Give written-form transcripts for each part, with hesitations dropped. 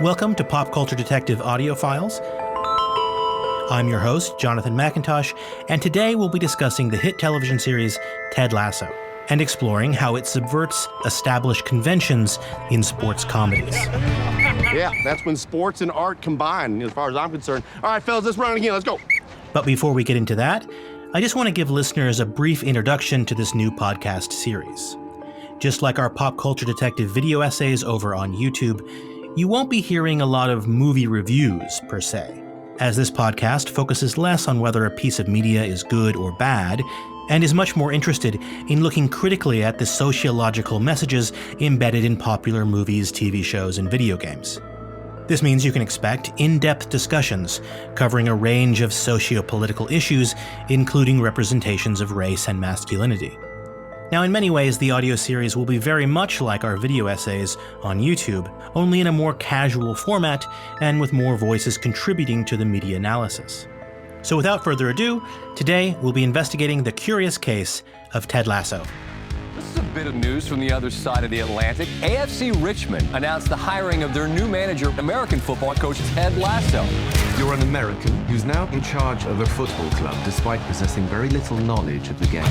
Welcome to Pop Culture Detective Audio Files. I'm your host, Jonathan McIntosh, and today we'll be discussing the hit television series Ted Lasso and exploring how it subverts established conventions in sports comedies. Yeah, that's when sports and art combine, as far as I'm concerned. All right, fellas, let's run it again. Let's go. But before we get into that, I just want to give listeners a brief introduction to this new podcast series. Just like our Pop Culture Detective video essays over on YouTube, you won't be hearing a lot of movie reviews, per se, as this podcast focuses less on whether a piece of media is good or bad, and is much more interested in looking critically at the sociological messages embedded in popular movies, TV shows, and video games. This means you can expect in-depth discussions covering a range of socio-political issues, including representations of race and masculinity. Now, in many ways, the audio series will be very much like our video essays on YouTube, only in a more casual format and with more voices contributing to the media analysis. So without further ado, today we'll be investigating the curious case of Ted Lasso. This is a bit of news from the other side of the Atlantic. AFC Richmond announced the hiring of their new manager, American football coach Ted Lasso. You're an American who's now in charge of a football club despite possessing very little knowledge of the game.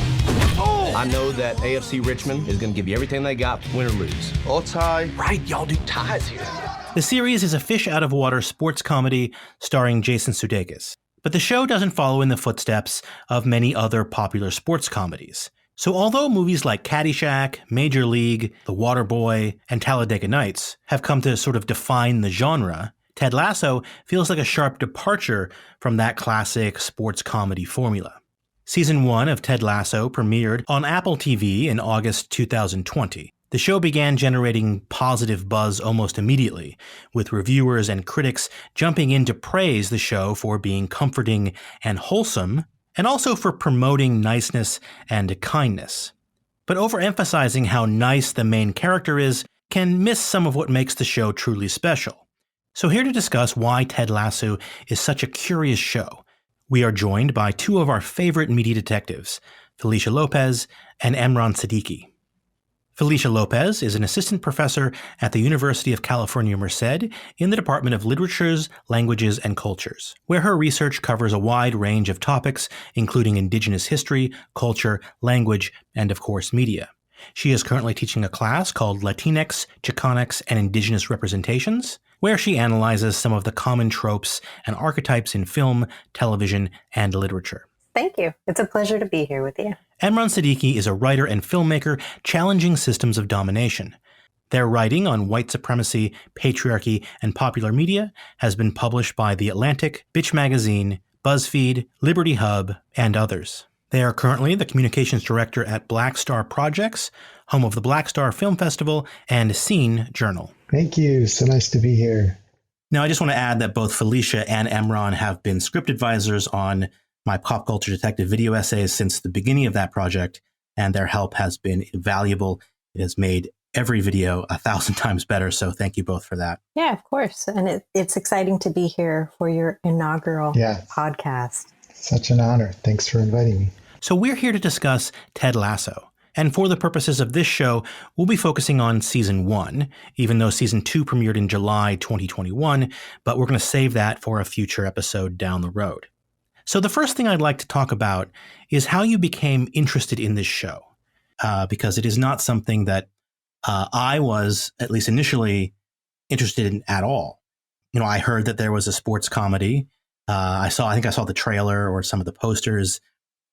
I know that AFC Richmond is going to give you everything they got, win or lose. Or tie. Right, y'all do ties here. The series is a fish-out-of-water sports comedy starring Jason Sudeikis. But the show doesn't follow in the footsteps of many other popular sports comedies. So although movies like Caddyshack, Major League, The Waterboy, and Talladega Nights have come to sort of define the genre, Ted Lasso feels like a sharp departure from that classic sports comedy formula. Season 1 of Ted Lasso premiered on Apple TV in August 2020. The show began generating positive buzz almost immediately, with reviewers and critics jumping in to praise the show for being comforting and wholesome, and also for promoting niceness and kindness. But overemphasizing how nice the main character is can miss some of what makes the show truly special. So here to discuss why Ted Lasso is such a curious show, we are joined by two of our favorite media detectives, Felicia Lopez and Imran Siddiquee. Felicia Lopez is an assistant professor at the University of California, Merced in the Department of Literatures, Languages, and Cultures, where her research covers a wide range of topics, including indigenous history, culture, language, and of course, media. She is currently teaching a class called Latinx, Chicanx, and Indigenous Representations, where she analyzes some of the common tropes and archetypes in film, television, and literature. Thank you. It's a pleasure to be here with you. Imran Siddiquee is a writer and filmmaker challenging systems of domination. Their writing on white supremacy, patriarchy, and popular media has been published by The Atlantic, Bitch Magazine, BuzzFeed, Liberty Hub, and others. They are currently the communications director at Black Star Projects, home of the Black Star Film Festival, and Scene Journal. Thank you. So nice to be here. Now, I just want to add that both Felicia and Imran have been script advisors on my Pop Culture Detective video essays since the beginning of that project, and their help has been invaluable. It has made every video 1,000 times better, so thank you both for that. Yeah, of course. And it's exciting to be here for your inaugural podcast. Such an honor. Thanks for inviting me. So we're here to discuss Ted Lasso. And for the purposes of this show, we'll be focusing on Season 1, even though Season 2 premiered in July 2021, but we're going to save that for a future episode down the road. So the first thing I'd like to talk about is how you became interested in this show, because it is not something that I was, at least initially, interested in at all. You know, I heard that there was a sports comedy. I think I saw the trailer or some of the posters,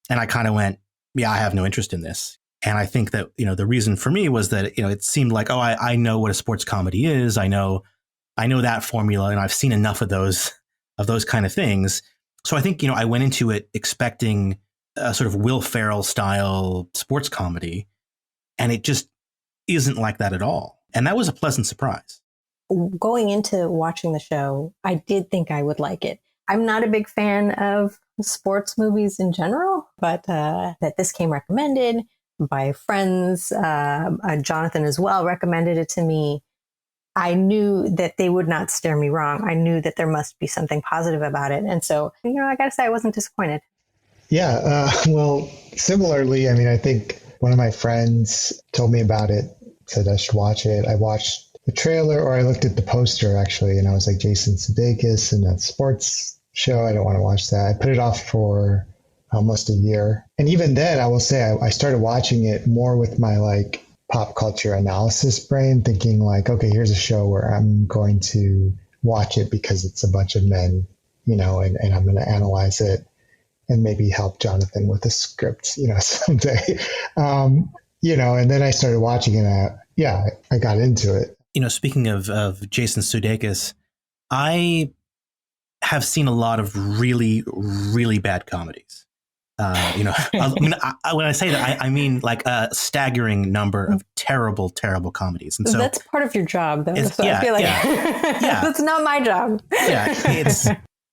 and I kind of went, yeah, I have no interest in this. And I think that, you know, the reason for me was that, you know, it seemed like, oh, I know what a sports comedy is. I know that formula, and I've seen enough of those kind of things. So I think, you know, I went into it expecting a sort of Will Ferrell style sports comedy, and it just isn't like that at all. And that was a pleasant surprise. Going into watching the show, I did think I would like it. I'm not a big fan of sports movies in general, but that this came recommended by friends, Jonathan as well recommended it to me. I knew that they would not steer me wrong. I knew that there must be something positive about it. And so, you know, I got to say I wasn't disappointed. Yeah, well, similarly, I mean, I think one of my friends told me about it, said I should watch it. I watched the trailer or I looked at the poster actually, and I was like, Jason Sudeikis in a sports show. I don't want to watch that. I put it off for almost a year. And even then, I will say I started watching it more with my like pop culture analysis brain, thinking like, okay, here's a show where I'm going to watch it because it's a bunch of men, you know, and I'm going to analyze it and maybe help Jonathan with a script, you know, someday. You know, and then I started watching it. I got into it. You know, speaking of Jason Sudeikis, I have seen a lot of really, really bad comedies. You know, I mean, when I say that, I mean like a staggering number of terrible, terrible comedies. And so that's part of your job, though. So I feel like that's not my job. Yeah,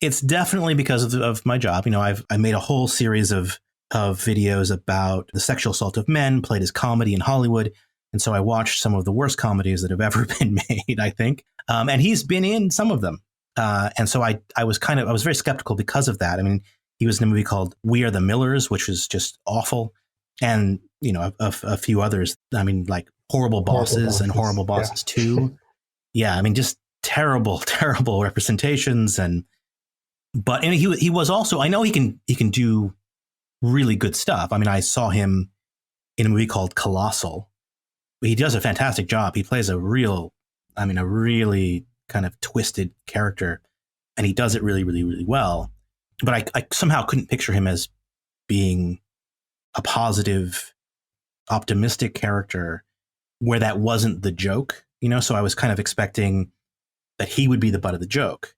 it's definitely because of my job. You know, I made a whole series of videos about the sexual assault of men played as comedy in Hollywood. And so I watched some of the worst comedies that have ever been made, I think. And he's been in some of them. And so I was very skeptical because of that. I mean, he was in a movie called We Are the Millers, which was just awful. And, you know, a few others. I mean, like Horrible Bosses and Horrible Bosses 2. Yeah, I mean, just terrible, terrible representations. But he was also, I know he can do really good stuff. I mean, I saw him in a movie called Colossal. He does a fantastic job. He plays a really kind of twisted character, and he does it really, really, really well. But I somehow couldn't picture him as being a positive, optimistic character where that wasn't the joke, you know? So I was kind of expecting that he would be the butt of the joke.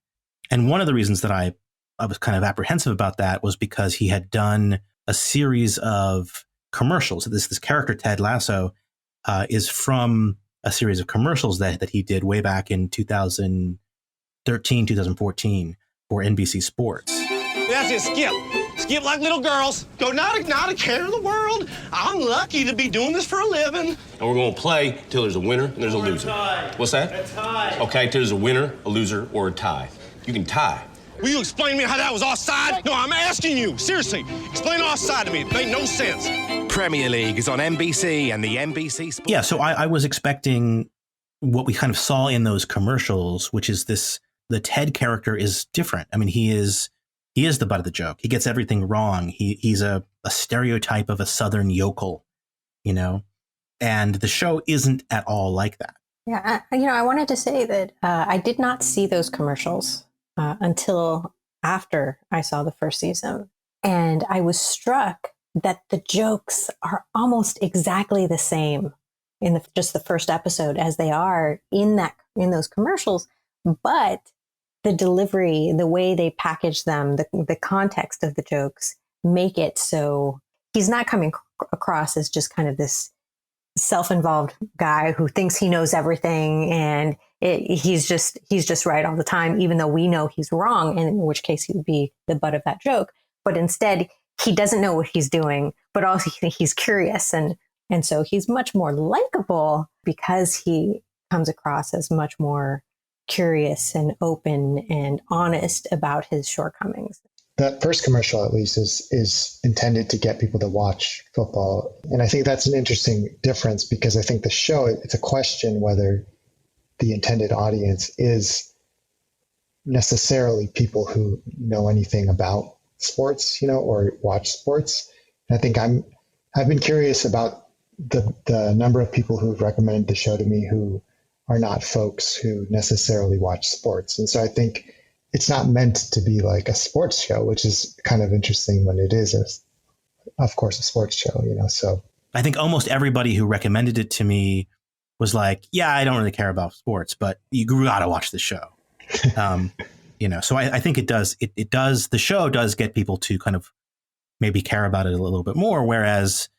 And one of the reasons that I was kind of apprehensive about that was because he had done a series of commercials. This character, Ted Lasso, is from a series of commercials that he did way back in 2013, 2014 for NBC Sports. That's it, skip. Skip like little girls. Go, not a care in the world. I'm lucky to be doing this for a living. And we're going to play till there's a winner and there's a loser. What's that? A tie. Okay, till there's a winner, a loser, or a tie. You can tie. Will you explain to me how that was offside? No, I'm asking you. Seriously, explain offside to me. It made no sense. Premier League is on NBC and the NBC Sports. Yeah, so I was expecting what we kind of saw in those commercials, which is the Ted character is different. I mean, he is the butt of the joke. He gets everything wrong. He's a stereotype of a Southern yokel, you know, and the show isn't at all like that. Yeah, I wanted to say that I did not see those commercials until after I saw the first season. And I was struck that the jokes are almost exactly the same in just the first episode as they are in those commercials. But the delivery, the way they package them, the context of the jokes make it so he's not coming across as just kind of this self-involved guy who thinks he knows everything and he's just right all the time, even though we know he's wrong, and in which case he would be the butt of that joke. But instead, he doesn't know what he's doing, but also he's curious. And so he's much more likable because he comes across as much more curious and open and honest about his shortcomings. That first commercial, at least, is intended to get people to watch football. And I think that's an interesting difference because I think the show, it's a question whether the intended audience is necessarily people who know anything about sports, you know, or watch sports. And I think I've been curious about the number of people who've recommended the show to me who are not folks who necessarily watch sports. And so I think it's not meant to be like a sports show, which is kind of interesting when it is, of course, a sports show, you know. So I think almost everybody who recommended it to me was like, yeah, I don't really care about sports, but you got to watch the show. You know, so I think it does. The show does get people to kind of maybe care about it a little bit more, whereas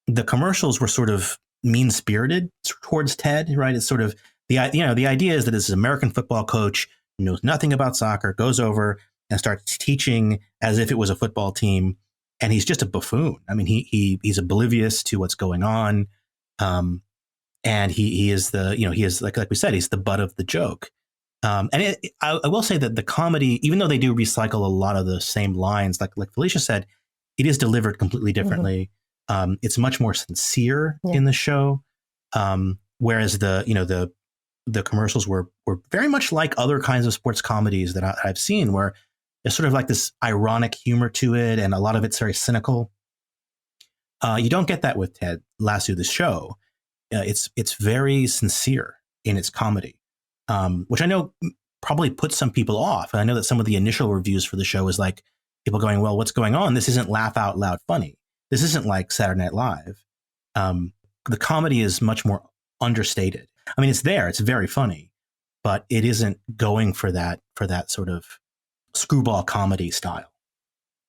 the commercials were sort of mean-spirited towards Ted, right? It's sort of the idea is that this is an American football coach who knows nothing about soccer, goes over and starts teaching as if it was a football team, and he's just a buffoon. I mean, he's oblivious to what's going on, and he is like we said, he's the butt of the joke. And I will say that the comedy, even though they do recycle a lot of the same lines, like Felicia said, it is delivered completely differently. It's much more sincere in the show, whereas the the commercials were very much like other kinds of sports comedies that I've seen, where there's sort of like this ironic humor to it, and a lot of it's very cynical. You don't get that with Ted Lasso, the show. It's very sincere in its comedy, which I know probably puts some people off. And I know that some of the initial reviews for the show is like people going, well, what's going on? This isn't laugh out loud funny. This isn't like Saturday Night Live. The comedy is much more understated. I mean, it's there. It's very funny, but it isn't going for that sort of screwball comedy style.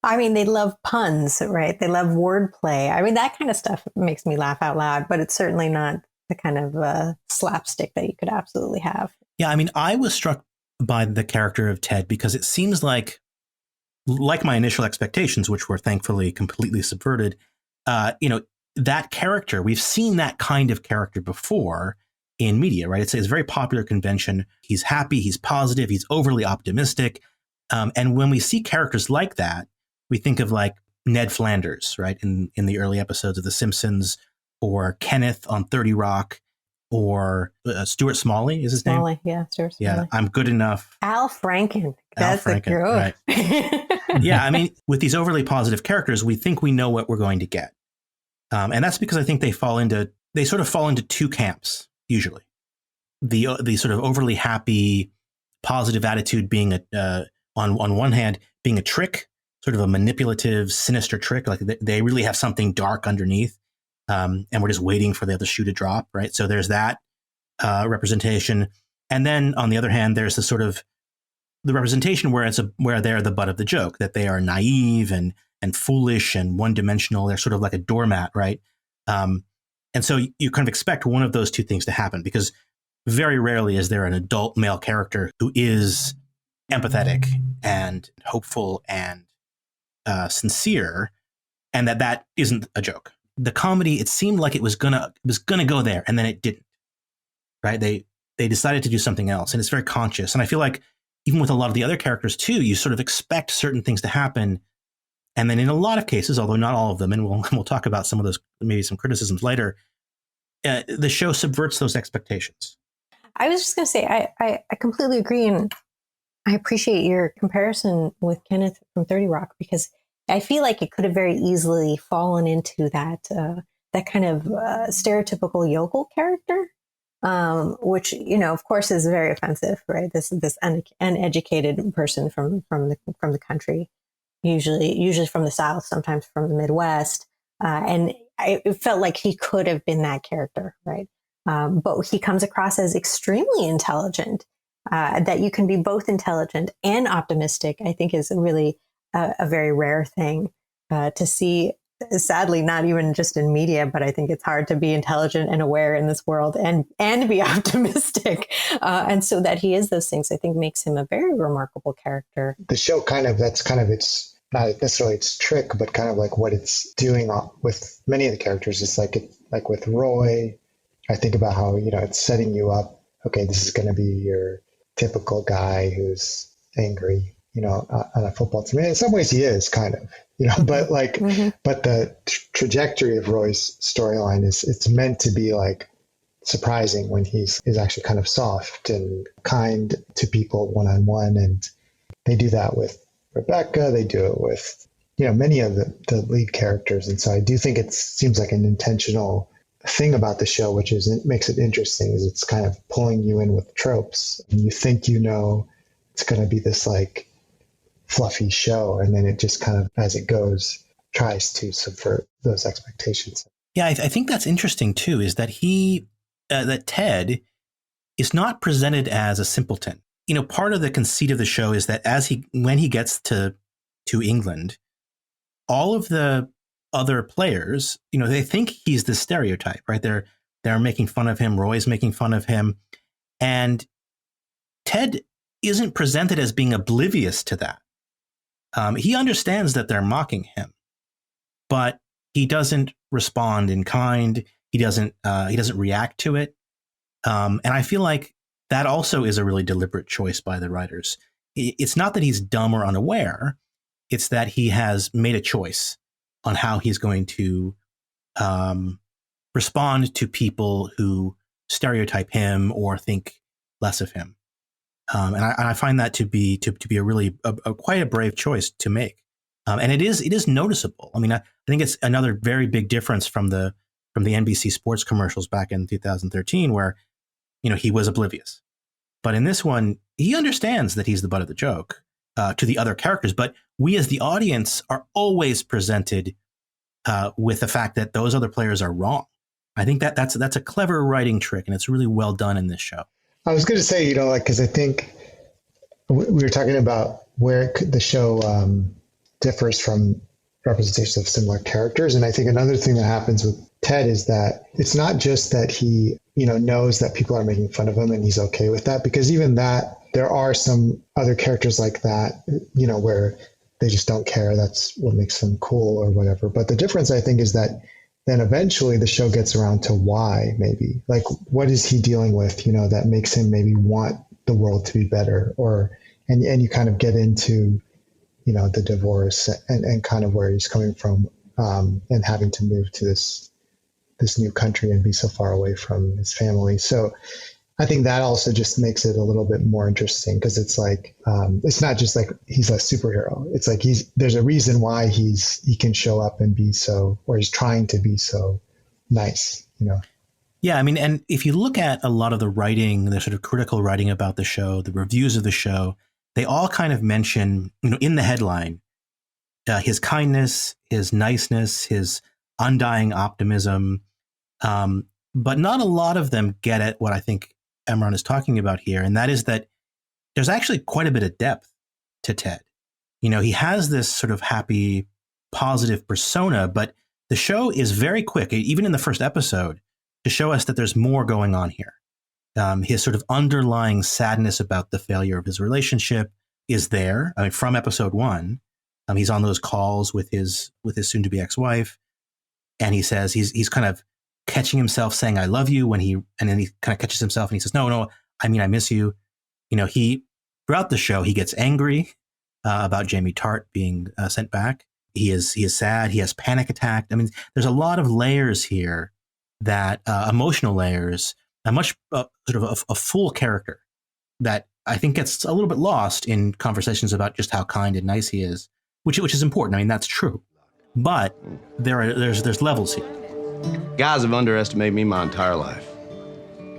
I mean, they love puns, right? They love wordplay. I mean, that kind of stuff makes me laugh out loud, but it's certainly not the kind of slapstick that you could absolutely have. Yeah, I mean, I was struck by the character of Ted because it seems like my initial expectations, which were thankfully completely subverted, that character, we've seen that kind of character before in media, right? It's a very popular convention. He's happy, he's positive, he's overly optimistic. And when we see characters like that, we think of like Ned Flanders, right? In the early episodes of The Simpsons, or Kenneth on 30 Rock, or Stuart Smalley is his name? Smalley, yeah, Stuart Smalley. Yeah, I'm Good Enough. Al Franken. That's a girl. Right. Yeah, I mean, with these overly positive characters, we think we know what we're going to get. And that's because I think they sort of fall into two camps, usually. The sort of overly happy, positive attitude being on one hand, being a trick, sort of a manipulative, sinister trick. Like they really have something dark underneath. And we're just waiting for the other shoe to drop, right? So there's that representation. And then on the other hand, there's the sort of the representation where where they're the butt of the joke, that they are naive and foolish and one-dimensional. They're sort of like a doormat, right? And so you kind of expect one of those two things to happen, because very rarely is there an adult male character who is empathetic and hopeful and sincere, and that isn't a joke. The comedy, it seemed like it was gonna go there, and then it didn't. Right? They decided to do something else, and it's very conscious. And I feel like even with a lot of the other characters too, you sort of expect certain things to happen, and then in a lot of cases, although not all of them, and we'll talk about some of those, maybe some criticisms later, the show subverts those expectations. I was just going to say, I completely agree, and I appreciate your comparison with Kenneth from 30 Rock, because I feel like it could have very easily fallen into that kind of stereotypical yokel character, which, of course, is very offensive, right? This uneducated person from the country, usually from the South, sometimes from the Midwest, and it felt like he could have been that character, right? But he comes across as extremely intelligent. That you can be both intelligent and optimistic, I think, is really a very rare thing to see. Sadly, not even just in media, but I think it's hard to be intelligent and aware in this world and be optimistic. And so that he is those things, I think, makes him a very remarkable character. The show it's not necessarily its trick, but kind of like what it's doing with many of the characters. It's like with Roy, I think about how, it's setting you up. Okay, this is going to be your typical guy who's angry, on a football team. In some ways he is kind of, but but the trajectory of Roy's storyline it's meant to be like surprising when he's actually kind of soft and kind to people one-on-one. And they do that with Rebecca. They do it with, many of the lead characters. And so I do think it seems like an intentional thing about the show, which is it makes it interesting, is it's kind of pulling you in with tropes, and you think it's going to be this like fluffy show, and then it just kind of, as it goes, tries to subvert those expectations. Yeah, I think that's interesting too, is that that Ted is not presented as a simpleton. Part of the conceit of the show is that when he gets to England, all of the other players, they think he's the stereotype, right? They're making fun of him. Roy's making fun of him. And Ted isn't presented as being oblivious to that. He understands that they're mocking him, but he doesn't respond in kind. He doesn't react to it. And I feel like that also is a really deliberate choice by the writers. It's not that he's dumb or unaware. It's that he has made a choice on how he's going to respond to people who stereotype him or think less of him. And I find that to be a really quite a brave choice to make. And it is noticeable. I mean, I think it's another very big difference from the NBC sports commercials back in 2013, where, he was oblivious. But in this one, he understands that he's the butt of the joke to the other characters. But we as the audience are always presented with the fact that those other players are wrong. I think that's a clever writing trick, and it's really well done in this show. I was going to say, because I think we were talking about where the show differs from representations of similar characters. And I think another thing that happens with Ted is that it's not just that he, knows that people are making fun of him and he's okay with that, because even that, there are some other characters like that, where they just don't care. That's what makes them cool or whatever. But the difference, I think, is that then eventually the show gets around to why, maybe. Like, what is he dealing with, that makes him maybe want the world to be better? And you kind of get into, the divorce and kind of where he's coming from, and having to move to this new country and be so far away from his family. So I think that also just makes it a little bit more interesting, because it's like, it's not just like he's a superhero. It's like there's a reason why he can show up and be so, or he's trying to be so nice, Yeah, I mean, and if you look at a lot of the writing, the sort of critical writing about the show, the reviews of the show, they all kind of mention, in the headline, his kindness, his niceness, his undying optimism. But not a lot of them get at what I think Imran is talking about here. And that is that there's actually quite a bit of depth to Ted. He has this sort of happy, positive persona, but the show is very quick, even in the first episode, to show us that there's more going on here. His sort of underlying sadness about the failure of his relationship is there. I mean, from episode 1, he's on those calls with his soon-to-be ex-wife, and he says he's kind of catching himself saying "I love you" and then he kind of catches himself and he says, "No, I mean I miss you." He throughout the show he gets angry about Jamie Tart being sent back. He is sad. He has panic attack. I mean, there's a lot of layers here, that emotional layers. A much sort of a full character that I think gets a little bit lost in conversations about just how kind and nice he is, which is important. I mean, that's true, but there's levels here. Guys have underestimated me my entire life.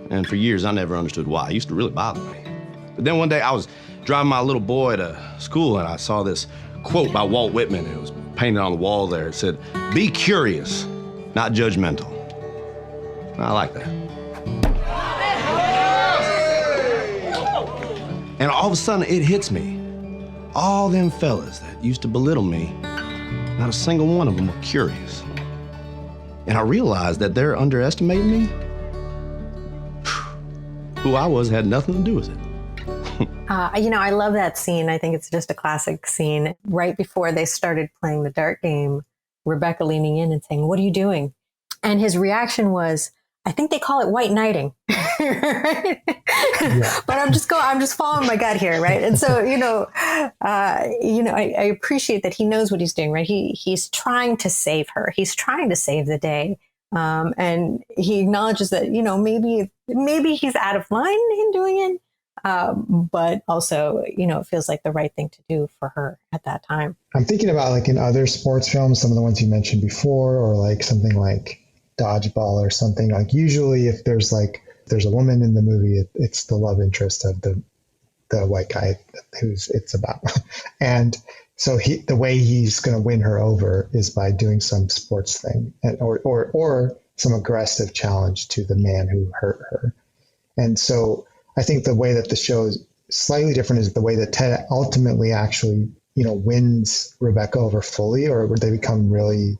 And for years, I never understood why. It used to really bother me. But then one day, I was driving my little boy to school, and I saw this quote by Walt Whitman. It was painted on the wall there. It said, "Be curious, not judgmental." I like that. And all of a sudden, it hits me. All them fellas that used to belittle me, not a single one of them were curious. And I realized that they're underestimating me. Who I was had nothing to do with it. I love that scene. I think it's just a classic scene. Right before they started playing the dart game, Rebecca leaning in and saying, "What are you doing?" And his reaction was, "I think they call it white knighting." Right? Yeah. But I'm just following my gut here, right? And so, I appreciate that he knows what he's doing, right? He's trying to save her. He's trying to save the day. And he acknowledges that, maybe he's out of line in doing it. But also, it feels like the right thing to do for her at that time. I'm thinking about like in other sports films, some of the ones you mentioned before, or like something like Dodgeball or something. Like usually if there's a woman in the movie, it's the love interest of the white guy who's it's about. And so the way he's going to win her over is by doing some sports thing or some aggressive challenge to the man who hurt her. And so I think the way that the show is slightly different is the way that Ted ultimately actually, wins Rebecca over fully, or where they become really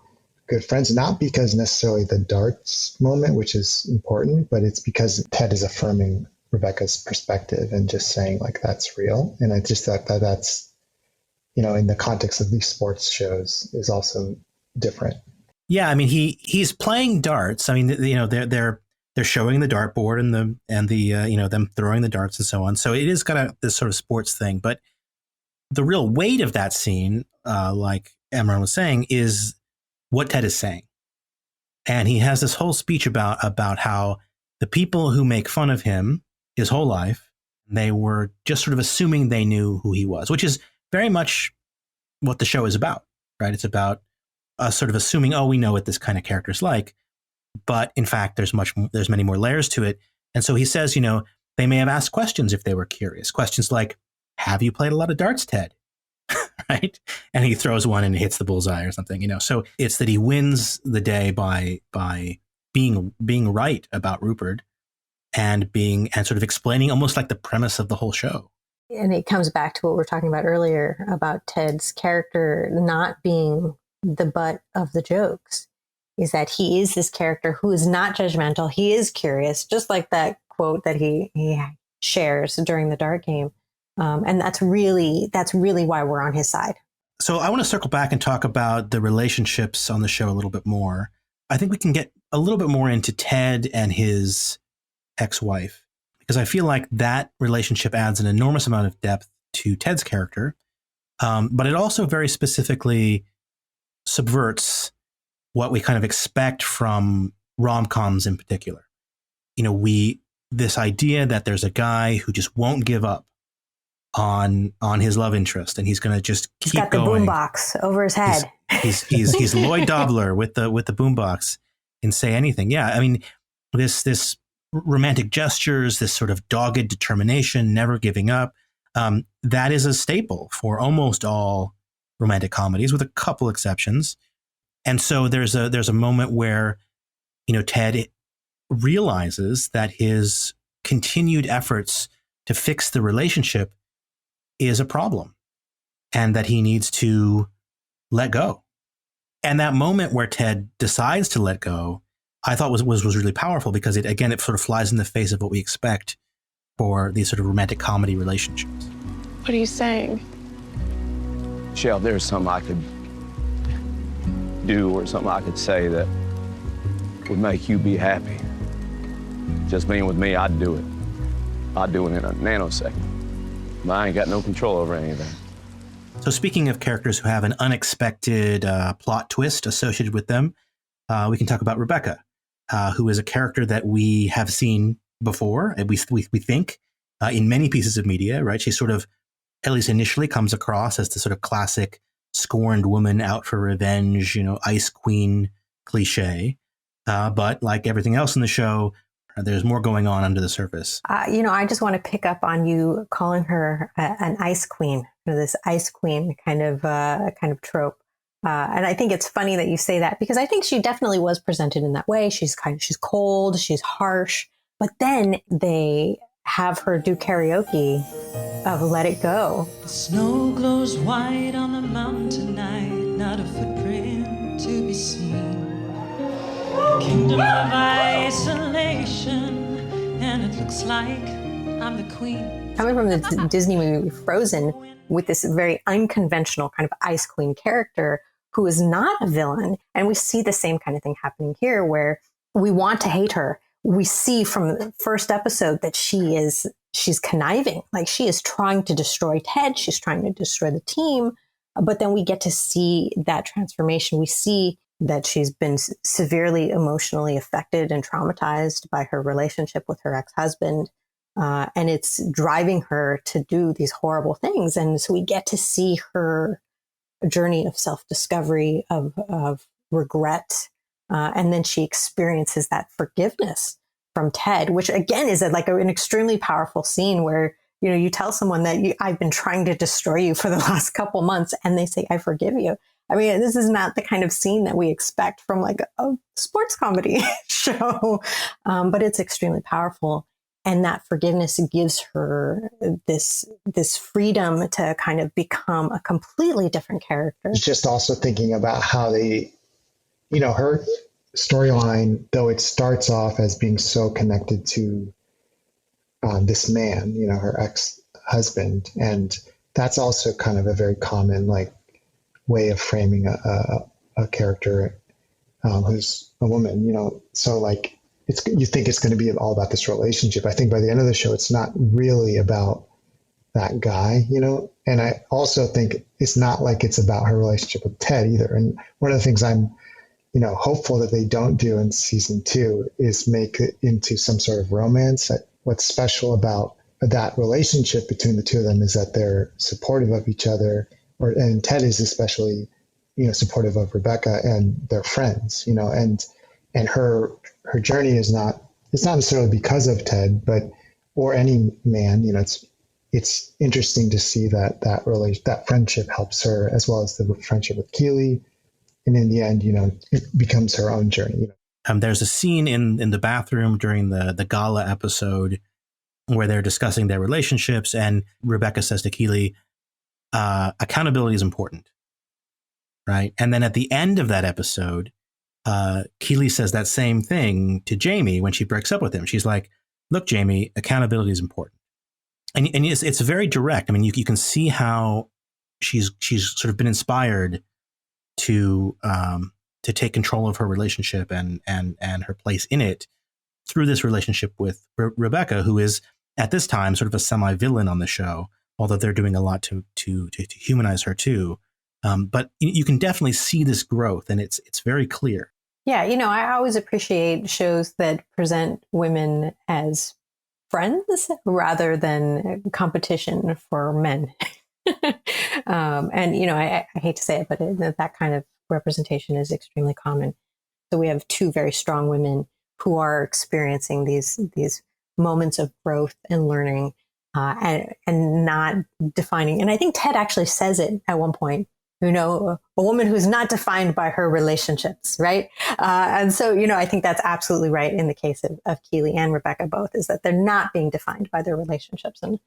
good friends, not because necessarily the darts moment, which is important, but it's because Ted is affirming Rebecca's perspective and just saying like, that's real. And I just thought that's, in the context of these sports shows is also different. Yeah. I mean, he's playing darts. I mean, they're showing the dartboard and the them throwing the darts and so on. So it is kind of this sort of sports thing, but the real weight of that scene, like Imran was saying, is what Ted is saying. And he has this whole speech about how the people who make fun of him his whole life They were just sort of assuming they knew who he was, which is very much what the show is about, right? It's about us sort of assuming, oh, we know what this kind of character is like. But in fact, there's many more layers to it. And so he says, they may have asked questions if they were curious. Questions like, have you played a lot of darts, Ted? Right? And he throws one and hits the bullseye or something, So it's that he wins the day by being right about Rupert and sort of explaining almost like the premise of the whole show. And it comes back to what we were talking about earlier about Ted's character not being the butt of the jokes, is that he is this character who is not judgmental. He is curious, just like that quote that he shares during the dart game. And that's really why we're on his side. So I want to circle back and talk about the relationships on the show a little bit more. I think we can get a little bit more into Ted and his ex-wife, because I feel like that relationship adds an enormous amount of depth to Ted's character. But it also very specifically subverts what we kind of expect from rom-coms in particular. This idea that there's a guy who just won't give up on his love interest, and he's going to just keep going. He's got the boombox over his head. He's Lloyd Dobler with the boombox and say anything. Yeah, I mean, this romantic gestures, this sort of dogged determination, never giving up. That is a staple for almost all romantic comedies, with a couple exceptions. And so there's a moment where, Ted realizes that his continued efforts to fix the relationship is a problem and that he needs to let go. And that moment where Ted decides to let go, I thought was really powerful, because it sort of flies in the face of what we expect for these sort of romantic comedy relationships. What are you saying? Shell, there's something I could do or something I could say that would make you be happy. Just being with me, I'd do it. I'd do it in a nanosecond. But I ain't got no control over anything. So speaking of characters who have an unexpected plot twist associated with them, we can talk about Rebecca, who is a character that we have seen before, and we think, in many pieces of media, right? She sort of, at least initially, comes across as the sort of classic scorned woman out for revenge, ice queen cliche. But like everything else in the show, there's more going on under the surface. I just want to pick up on you calling her an ice queen, this ice queen kind of trope. And I think it's funny that you say that, because I think she definitely was presented in that way. She's cold, she's harsh, but then they have her do karaoke of Let It Go. The snow glows white on the mountain tonight, not a footprint to be seen. Kingdom of isolation, and it looks like I'm the queen. Coming from the Disney movie Frozen, with this very unconventional kind of ice queen character who is not a villain. And we see the same kind of thing happening here, where we want to hate her. We see from the first episode that she's conniving, like she is trying to destroy Ted. She's trying to destroy the team. But then we get to see that transformation. We see that she's been severely emotionally affected and traumatized by her relationship with her ex-husband. And it's driving her to do these horrible things. And so we get to see her journey of self-discovery, of regret. And then she experiences that forgiveness from Ted, which again is an extremely powerful scene where, you tell someone that I've been trying to destroy you for the last couple months, and they say, I forgive you. I mean, this is not the kind of scene that we expect from like a sports comedy show, but it's extremely powerful. And that forgiveness gives her this freedom to kind of become a completely different character. It's just also thinking about how they, her storyline, though it starts off as being so connected to this man, her ex-husband. And that's also kind of a very common way of framing a character who's a woman, so you think it's going to be all about this relationship. I think by the end of the show, it's not really about that guy, and I also think it's not like it's about her relationship with Ted either. And one of the things I'm, hopeful that they don't do in season 2 is make it into some sort of romance. What's special about that relationship between the two of them is that they're supportive of each other, and Ted is especially, supportive of Rebecca, and they're friends, and her journey it's not necessarily because of Ted, or any man, it's interesting to see that friendship helps her, as well as the friendship with Keeley. And in the end, it becomes her own journey. There's a scene in the bathroom during the gala episode where they're discussing their relationships, and Rebecca says to Keeley, accountability is important, right? And then at the end of that episode, Keeley says that same thing to Jamie when she breaks up with him. She's like, look, Jamie, accountability is important. And it's very direct. I mean, you can see how she's sort of been inspired to take control of her relationship and her place in it through this relationship with Rebecca, who is at this time sort of a semi-villain on the show, although they're doing a lot to humanize her too. But you can definitely see this growth, and it's very clear. Yeah, I always appreciate shows that present women as friends rather than competition for men. And, I hate to say it, but that kind of representation is extremely common. So we have two very strong women who are experiencing these moments of growth and learning, and not defining. And I think Ted actually says it at one point, a woman who's not defined by her relationships, right? And so, I think that's absolutely right in the case of Keeley and Rebecca both, is that they're not being defined by their relationships. And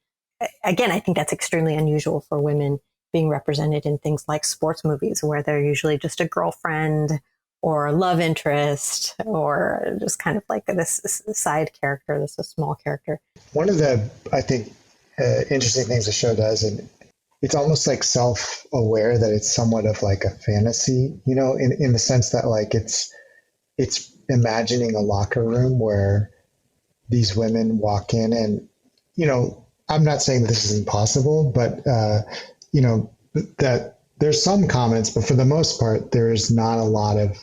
again, I think that's extremely unusual for women being represented in things like sports movies, where they're usually just a girlfriend or a love interest, or just kind of like this side character, this a small character. One of the, I think, interesting things the show does, and it's almost like self-aware that it's somewhat of like a fantasy, in the sense that like it's imagining a locker room where these women walk in, and, I'm not saying that this is impossible, but, that there's some comments, but for the most part, there is not a lot of,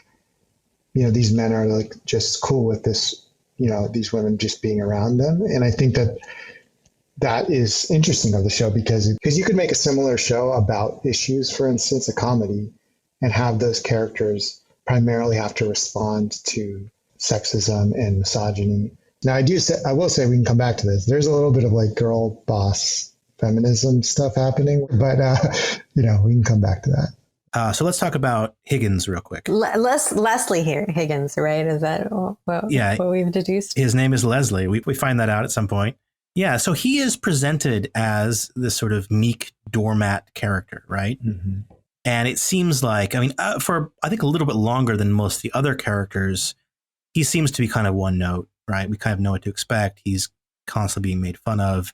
these men are like just cool with this, these women just being around them. And I think that is interesting of the show, because you could make a similar show about issues, for instance, a comedy, and have those characters primarily have to respond to sexism and misogyny. Now, I will say we can come back to this. There's a little bit of like girl boss feminism stuff happening, but we can come back to that. So let's talk about Higgins real quick. Leslie here, Higgins, right? Is that what we've deduced? His name is Leslie. We find that out at some point. Yeah, so he is presented as this sort of meek doormat character, right? Mm-hmm. And it seems like, for I think a little bit longer than most of the other characters, he seems to be kind of one note, right? We kind of know what to expect. He's constantly being made fun of.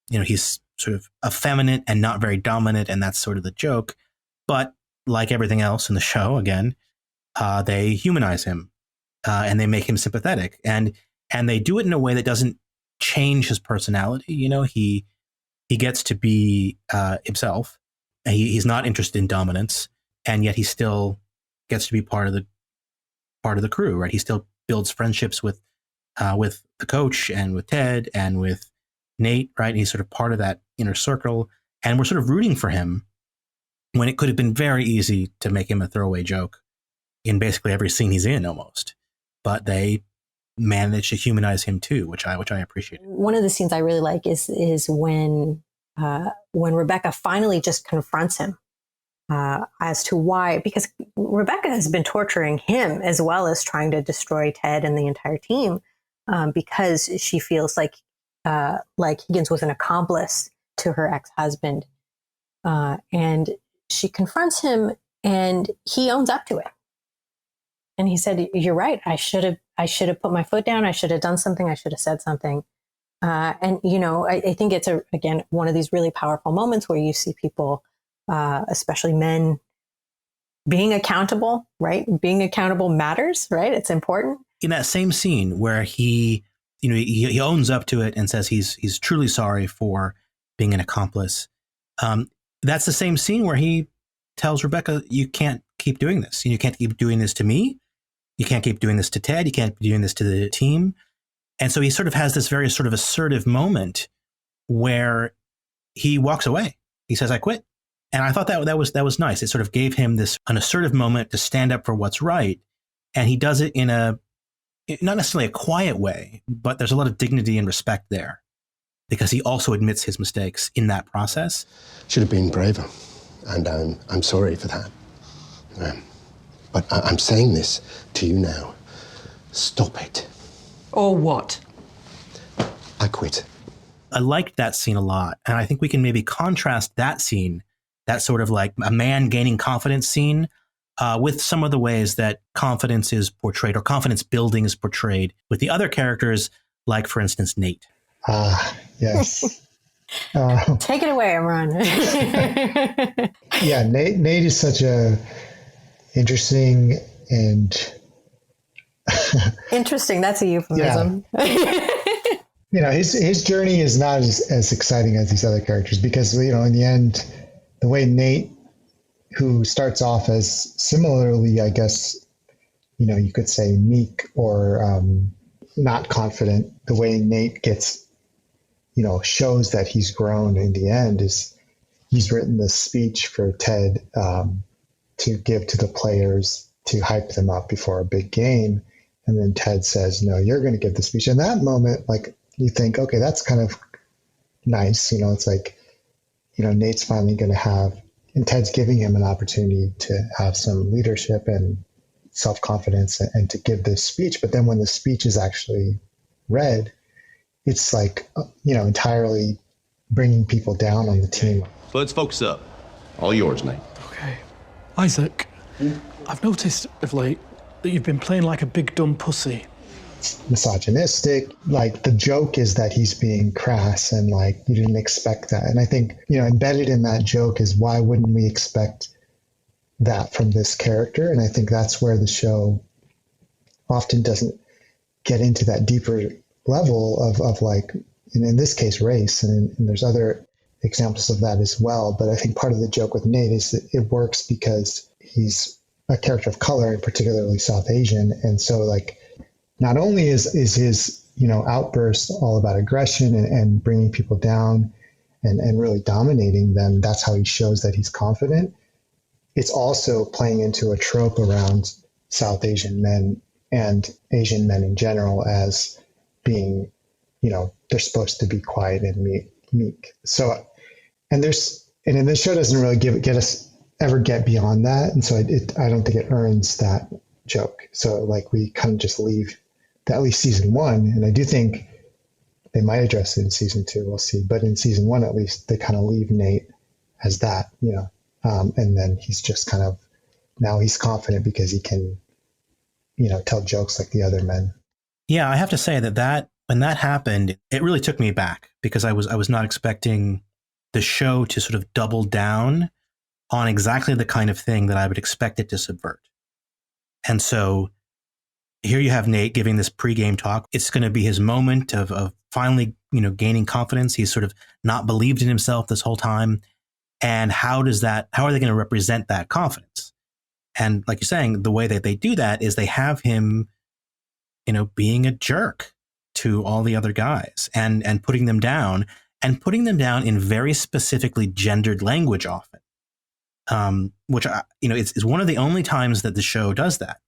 He's sort of effeminate and not very dominant, and that's sort of the joke. But like everything else in the show, again, they humanize him and they make him sympathetic, and they do it in a way that doesn't change his personality. He gets to be himself, and he's not interested in dominance, and yet he still gets to be part of the crew, right? He still builds friendships with the coach and with Ted and with Nate, right? And he's sort of part of that inner circle, and we're sort of rooting for him when it could have been very easy to make him a throwaway joke in basically every scene he's in almost. But they managed to humanize him too, which I appreciate. One of the scenes I really like is when Rebecca finally just confronts him as to why, because Rebecca has been torturing him as well as trying to destroy Ted and the entire team, because she feels like Higgins was an accomplice to her ex-husband, and she confronts him, and he owns up to it. And he said, "You're right. I should have put my foot down. I should have done something. I should have said something." And I think it's again one of these really powerful moments where you see people, especially men, being accountable. Right, being accountable matters. Right, it's important. In that same scene where he owns up to it and says he's truly sorry for being an accomplice. That's the same scene where he tells Rebecca, "You can't keep doing this. You can't keep doing this to me. You can't keep doing this to Ted. You can't be doing this to the team." And so he sort of has this very sort of assertive moment where he walks away. He says, I quit. And I thought that was nice. It sort of gave him an assertive moment to stand up for what's right. And he does it in not necessarily a quiet way, but there's a lot of dignity and respect there because he also admits his mistakes in that process. Should have been braver, and I'm sorry for that. But I'm saying this to you now. Stop it. Or what? I quit. I liked that scene a lot. And I think we can maybe contrast that scene, that sort of like a man gaining confidence scene, with some of the ways that confidence is portrayed or confidence building is portrayed with the other characters, like, for instance, Nate. Yes. Take it away, Imran. Yeah, Nate is such a interesting and... Interesting, that's a euphemism. Yeah. His journey is not as exciting as these other characters because, in the end, the way Nate, who starts off as similarly, I guess, you could say meek or not confident, the way Nate gets, shows that he's grown in the end is he's written this speech for Ted to give to the players to hype them up before a big game. And then Ted says, no, you're going to give the speech. In that moment, like, you think, okay, that's kind of nice. It's like, Nate's finally going to have, and Ted's giving him an opportunity to have some leadership and self-confidence and to give this speech. But then when the speech is actually read, it's like, entirely bringing people down on the team. So let's focus up. All yours, Nate. Okay. Isaac, I've noticed of late that you've been playing like a big dumb pussy. Misogynistic. Like, the joke is that he's being crass and like you didn't expect that. And I think, embedded in that joke is why wouldn't we expect that from this character? And I think that's where the show often doesn't get into that deeper level of like, in this case, race. And there's other examples of that as well. But I think part of the joke with Nate is that it works because he's a character of color and particularly South Asian. And so like, not only is his, outburst all about aggression and bringing people down and really dominating them, that's how he shows that he's confident. It's also playing into a trope around South Asian men and Asian men in general as being, they're supposed to be quiet and meek. So, and in this show doesn't really ever get beyond that. And so I don't think it earns that joke. So like we kind of just leave at least season one. And I do think they might address it in season two. We'll see. But in season one, at least, they kind of leave Nate as that, and then he's just kind of, now he's confident because he can, tell jokes like the other men. Yeah, I have to say that when that happened, it really took me back because I was not expecting the show to sort of double down on exactly the kind of thing that I would expect it to subvert. And so here you have Nate giving this pregame talk. It's going to be his moment of finally, gaining confidence. He's sort of not believed in himself this whole time. And how are they going to represent that confidence? And like you're saying, the way that they do that is they have him, being a jerk to all the other guys and putting them down in very specifically gendered language often, which, is one of the only times that the show does that.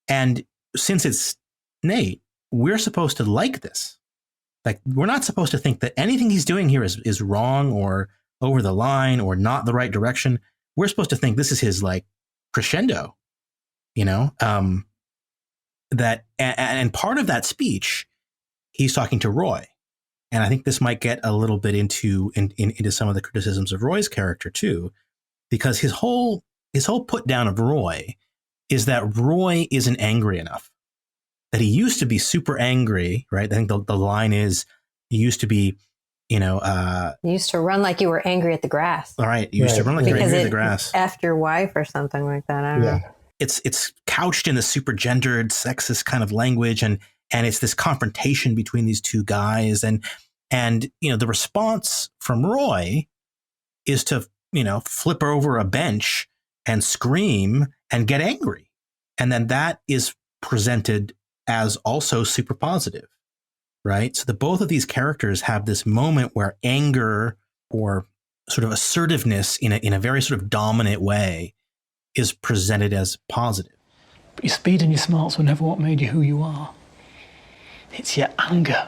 And since it's Nate, we're supposed to like this. Like, we're not supposed to think that anything he's doing here is wrong or over the line or not the right direction. We're supposed to think this is his like crescendo, that, and part of that speech, he's talking to Roy. And I think this might get a little bit into some of the criticisms of Roy's character too, because his whole put down of Roy is that Roy isn't angry enough. That he used to be super angry, right? I think the line is, you used to be, you used to run like you were angry at the grass. All right, you used to run like you were angry at the grass. After your wife or something like that. I don't know. It's couched in the super gendered, sexist kind of language, and it's this confrontation between these two guys, and the response from Roy is to flip over a bench and scream and get angry, and then that is presented as also super positive. right? So both of these characters have this moment where anger or sort of assertiveness in a very sort of dominant way is presented as positive. But your speed and your smarts were never what made you who you are. It's your anger.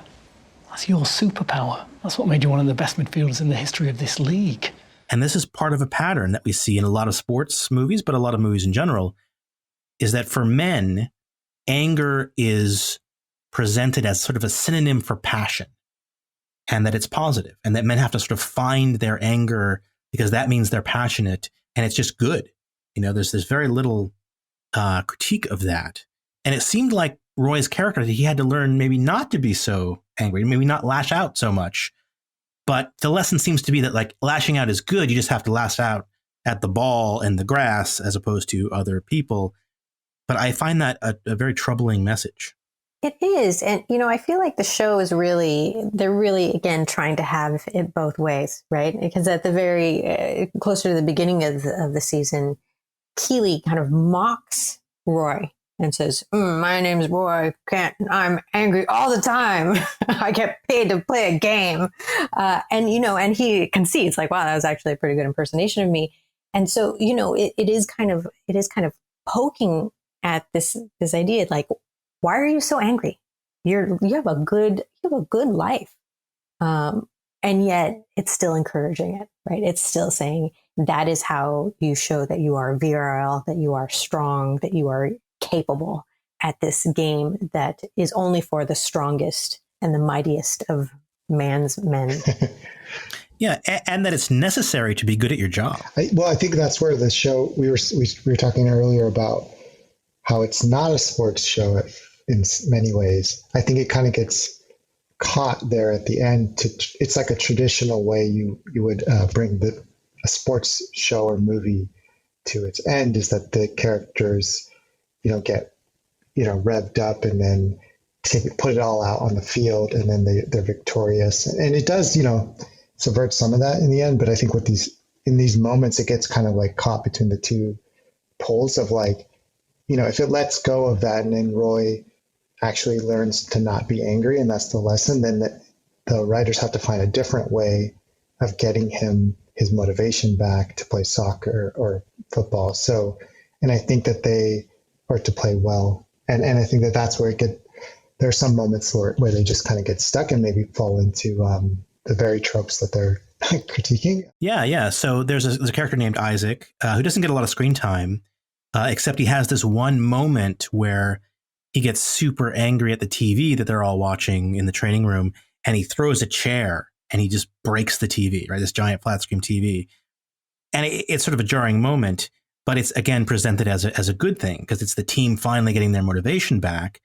That's your superpower. That's what made you one of the best midfielders in the history of this league. And this is part of a pattern that we see in a lot of sports movies, but a lot of movies in general, is that for men, anger is presented as sort of a synonym for passion, and that it's positive, and that men have to sort of find their anger because that means they're passionate, and it's just good. There's very little critique of that. And it seemed like Roy's character, he had to learn maybe not to be so angry, maybe not lash out so much. But the lesson seems to be that like lashing out is good. You just have to lash out at the ball and the grass as opposed to other people. But I find that a very troubling message. It is. And, I feel like the show is they're really, again, trying to have it both ways, right? Because at the very, closer to the beginning of the season, Keeley kind of mocks Roy and says, my name is Roy, I'm angry all the time. I get paid to play a game. And he concedes like, wow, that was actually a pretty good impersonation of me. And so, it is kind of poking at this idea, like, why are you so angry? You have a good life. And yet it's still encouraging it, right? It's still saying that is how you show that you are virile, that you are strong, that you are capable at this game that is only for the strongest and the mightiest of man's men. Yeah, and that it's necessary to be good at your job. I think that's where the show, we were talking earlier about how it's not a sports show in many ways. I think it kind of gets caught there at the end. It's like a traditional way you would bring a sports show or movie to its end, is that the characters get revved up and then put it all out on the field, and then they're victorious, and it does subvert some of that in the end. But I think in these moments it gets kind of like caught between the two poles of like, if it lets go of that and then Roy actually learns to not be angry, and that's the lesson, then the writers have to find a different way of getting him his motivation back to play soccer or football. So, and I think that or to play well. And I think that's where there are some moments where they just kind of get stuck and maybe fall into the very tropes that they're critiquing. Yeah. So there's a character named Isaac who doesn't get a lot of screen time, except he has this one moment where he gets super angry at the TV that they're all watching in the training room, and he throws a chair and he just breaks the TV, right? This giant flat screen TV. And it's sort of a jarring moment, but it's again presented as a good thing because it's the team finally getting their motivation back.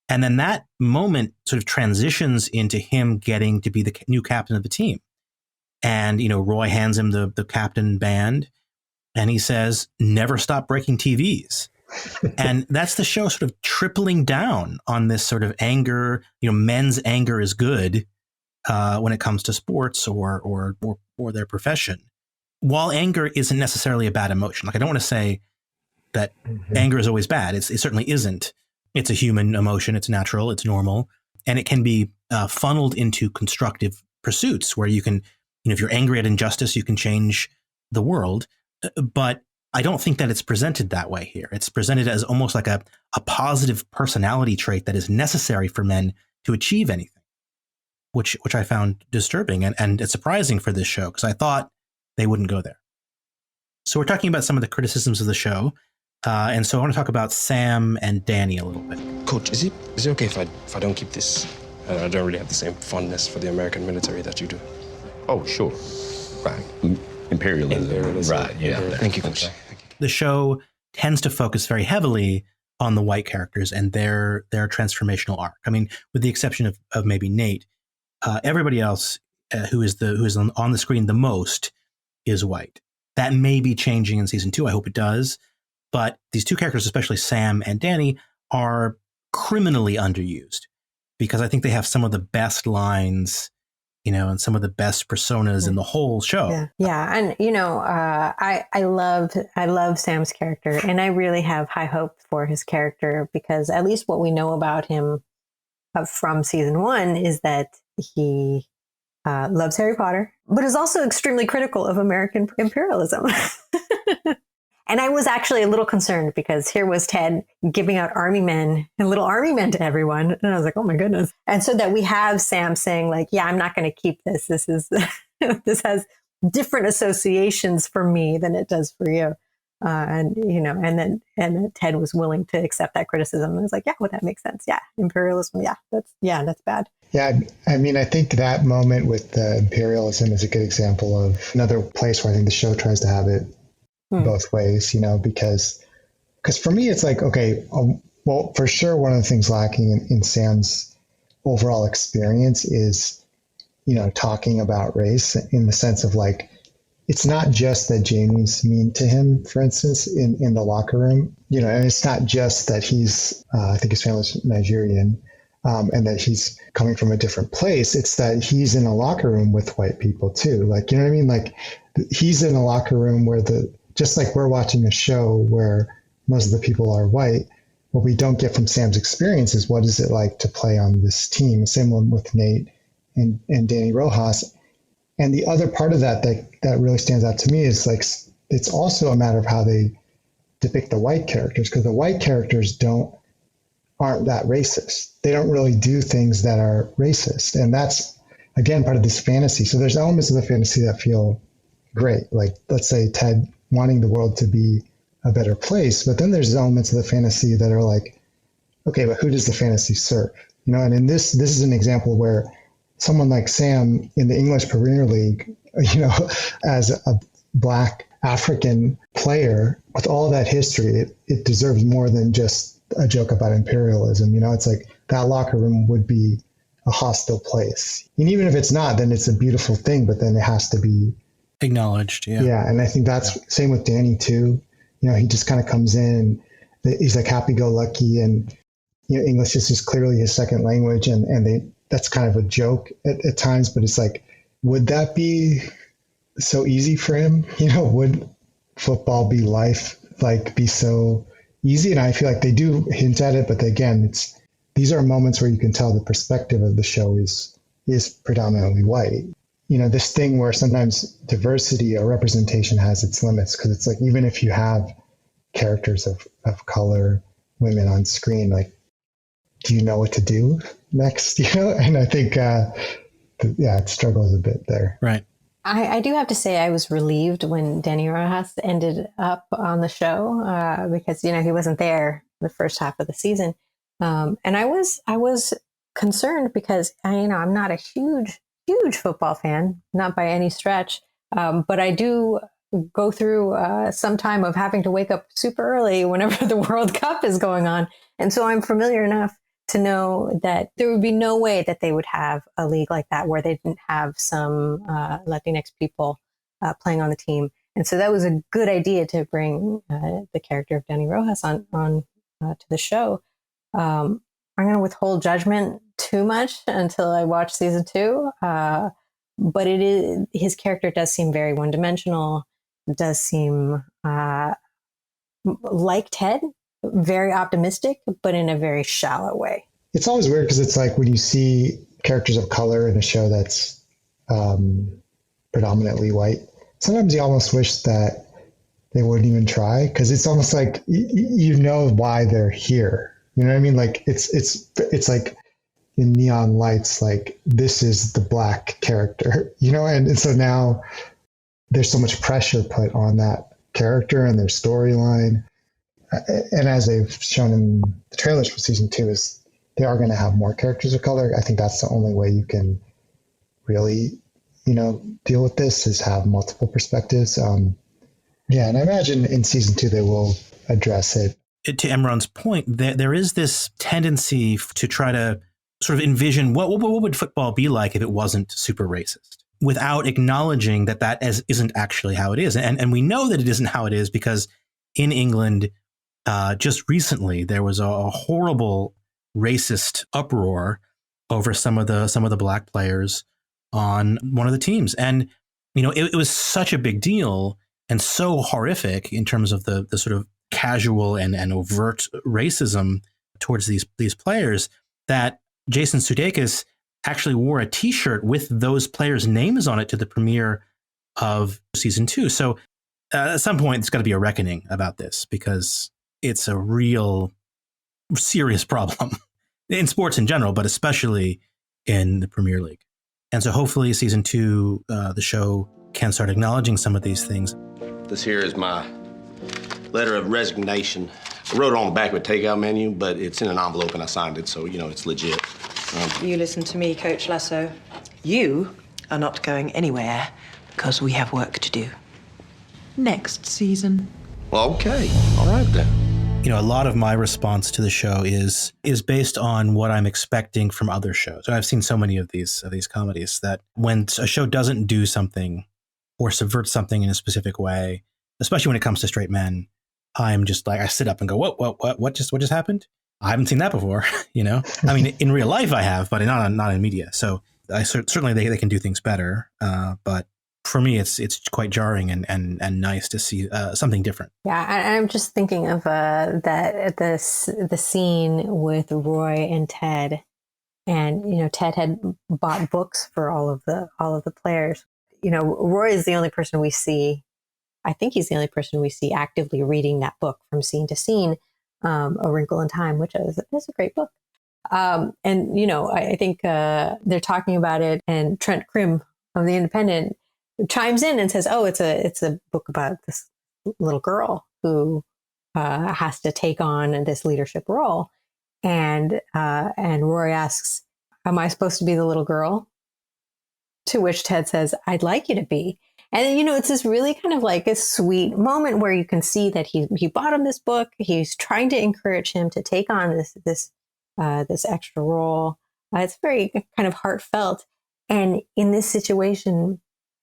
And then that moment sort of transitions into him getting to be the new captain of the team. And, Roy hands him the captain band and he says, never stop breaking TVs. And that's the show sort of tripling down on this sort of anger. Men's anger is good when it comes to sports or their profession. While anger isn't necessarily a bad emotion, like I don't want to say that anger is always bad. It certainly isn't. It's a human emotion. It's natural. It's normal. And it can be funneled into constructive pursuits where you can, if you're angry at injustice, you can change the world. But I don't think that it's presented that way here. It's presented as almost like a positive personality trait that is necessary for men to achieve anything, which I found disturbing and it's surprising for this show because I thought they wouldn't go there. So we're talking about some of the criticisms of the show. And so I want to talk about Sam and Danny a little bit. Coach, is it okay if I don't keep this? I don't really have the same fondness for the American military that you do. Oh, sure. Right. Imperialism. Right, yeah. Thank you, Coach. The show tends to focus very heavily on the white characters and their transformational arc. I mean, with the exception of maybe Nate, everybody else who is on the screen the most is white. That may be changing in season 2. I hope it does. But these two characters, especially Sam and Danny, are criminally underused because I think they have some of the best lines, and some of the best personas in the whole show. Yeah. And, I love Sam's character, and I really have high hopes for his character because at least what we know about him from season 1 is that he loves Harry Potter, but is also extremely critical of American imperialism. And I was actually a little concerned because here was Ted giving out army men and little army men to everyone. And I was like, oh my goodness. And so that we have Sam saying like, yeah, I'm not going to keep this. This is, this has different associations for me than it does for you. And then Ted was willing to accept that criticism. And I was like, yeah, well, that makes sense. Yeah. Imperialism. That's bad. Yeah. I mean, I think that moment with the imperialism is a good example of another place where I think the show tries to have it both ways, because for me, it's like, okay, well, for sure, one of the things lacking in Sam's overall experience is, talking about race in the sense of like, it's not just that Jamie's mean to him, for instance, in the locker room, and it's not just that he's, I think his family's Nigerian, and that he's coming from a different place. It's that he's in a locker room with white people too. Like, you know what I mean? Like he's in a locker room where just like we're watching a show where most of the people are white, what we don't get from Sam's experience is what is it like to play on this team? Same one with Nate and Danny Rojas. And the other part of that really stands out to me is like, it's also a matter of how they depict the white characters, because the white characters aren't that racist. They don't really do things that are racist. And that's, again, part of this fantasy. So there's elements of the fantasy that feel great. Like, let's say Ted wanting the world to be a better place, but then there's elements of the fantasy that are like, okay, but who does the fantasy serve? And in this is an example where someone like Sam in the English Premier League, as a Black African player with all that history, it deserves more than just a joke about imperialism. It's like that locker room would be a hostile place. And even if it's not, then it's a beautiful thing, but then it has to be acknowledged. Yeah. And I think that's same with Danny too. He just kind of comes in, he's like happy-go-lucky, and English is just clearly his second language, and that's kind of a joke at times, but it's like, would that be so easy for him? Would football be life, like be so easy? And I feel like they do hint at it, but again, these are moments where you can tell the perspective of the show is predominantly white. This thing where sometimes diversity or representation has its limits, because it's like, even if you have characters of color, women on screen, like, do you know what to do next? And I think, it struggles a bit there. Right. I do have to say I was relieved when Danny Rojas ended up on the show because, he wasn't there the first half of the season. And I was concerned because, I'm not a huge football fan, not by any stretch. But I do go through some time of having to wake up super early whenever the World Cup is going on. And so I'm familiar enough to know that there would be no way that they would have a league like that where they didn't have some Latinx people playing on the team. And so that was a good idea to bring the character of Danny Rojas on to the show. I'm going to withhold judgment too much until I watch season 2. But his character does seem very one-dimensional, does seem like Ted, very optimistic, but in a very shallow way. It's always weird because it's like when you see characters of color in a show that's predominantly white, sometimes you almost wish that they wouldn't even try, because it's almost like why they're here. You know what I mean? Like it's like in neon lights, like this is the Black character, and so now there's so much pressure put on that character and their storyline. And as they've shown in the trailers for season 2, is they are going to have more characters of color. I think that's the only way you can really, deal with this, is have multiple perspectives. And I imagine in season 2 they will address it. To Imran's point, there is this tendency to try to sort of envision what would football be like if it wasn't super racist, without acknowledging that isn't actually how it is. And we know that it isn't how it is because in England, just recently, there was a horrible racist uproar over some of the Black players on one of the teams. And, it was such a big deal and so horrific in terms of the sort of casual and overt racism towards these players that Jason Sudeikis actually wore a T-shirt with those players' names on it to the premiere of season 2. So at some point, there's got to be a reckoning about this because it's a real serious problem in sports in general, but especially in the Premier League. And so hopefully season 2, the show can start acknowledging some of these things. This here is my letter of resignation. I wrote it on the back of a takeout menu, but it's in an envelope and I signed it, so, it's legit. You listen to me, Coach Lasso. You are not going anywhere because we have work to do. Next season. Well, okay. All right, then. A lot of my response to the show is based on what I'm expecting from other shows. And I've seen so many of these comedies that when a show doesn't do something or subverts something in a specific way, especially when it comes to straight men, I'm just like, I sit up and go, what just happened? I haven't seen that before. I mean, in real life I have, but not in media. So certainly they can do things better. But for me, it's quite jarring and nice to see something different. Yeah, I'm just thinking of the scene with Roy and Ted, and Ted had bought books for all of the players. Roy is the only person we see. I think he's the only person we see actively reading that book from scene to scene, A Wrinkle in Time, which is a great book. I think they're talking about it, and Trent Krim of The Independent chimes in and says, "Oh, it's a book about this little girl who has to take on this leadership role." And Roy asks, "Am I supposed to be the little girl?" To which Ted says, "I'd like you to be." And it's this really kind of like a sweet moment where you can see that he bought him this book. He's trying to encourage him to take on this extra role. It's very kind of heartfelt. And in this situation,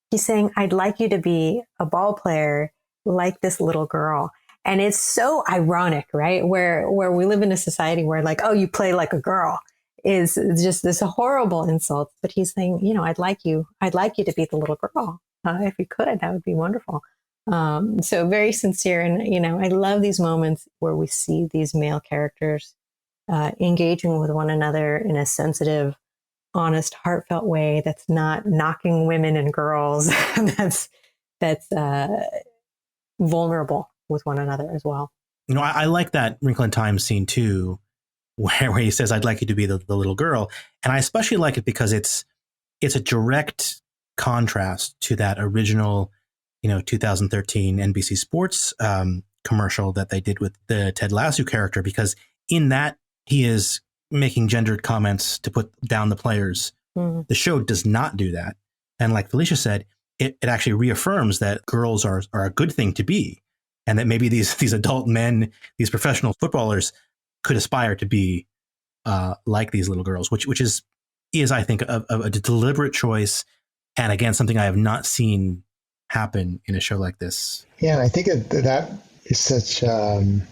he's saying, "I'd like you to be a ball player like this little girl." And it's so ironic, right? Where we live in a society where like, "Oh, you play like a girl," is just this horrible insult. But he's saying, I'd like you to be the little girl. If you could, that would be wonderful. So very sincere. And, I love these moments where we see these male characters engaging with one another in a sensitive, honest, heartfelt way that's not knocking women and girls. that's vulnerable with one another as well. I like that Wrinkle in Time scene too, where he says, "I'd like you to be the little girl." And I especially like it because it's a direct contrast to that original, 2013 NBC Sports commercial that they did with the Ted Lasso character, because in that he is making gendered comments to put down the players. Mm-hmm. The show does not do that. And like Felicia said, it actually reaffirms that girls are a good thing to be, and that maybe these adult men, these professional footballers could aspire to be like these little girls, which is I think a deliberate choice. And again, something I have not seen happen in a show like this. Yeah, and I think that is such an